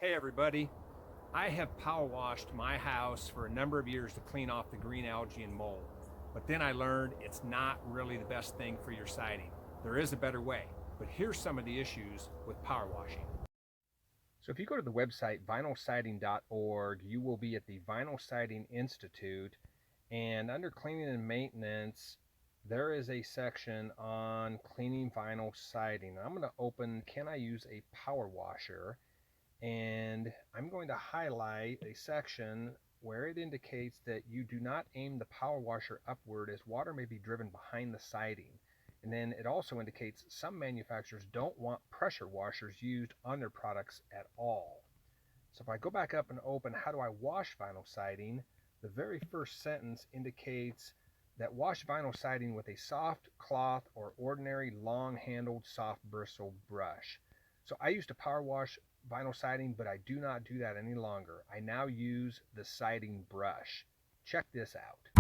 Hey everybody, I have power washed my house for a number of years to clean off the green algae and mold. But then I learned it's not really the best thing for your siding. There is a better way, but here's some of the issues with power washing. So if you go to the website vinylsiding.org, you will be at the Vinyl Siding Institute, and under cleaning and maintenance, there is a section on cleaning vinyl siding. I'm going to open, can I use a power washer? And I'm going to highlight a section where it indicates that you do not aim the power washer upward as water may be driven behind the siding. And then it also indicates some manufacturers don't want pressure washers used on their products at all. So if I go back up and open how do I wash vinyl siding, the very first sentence indicates that wash vinyl siding with a soft cloth or ordinary long-handled soft bristle brush. So I used to power wash vinyl siding, but I do not do that any longer. I now use the siding brush. Check this out.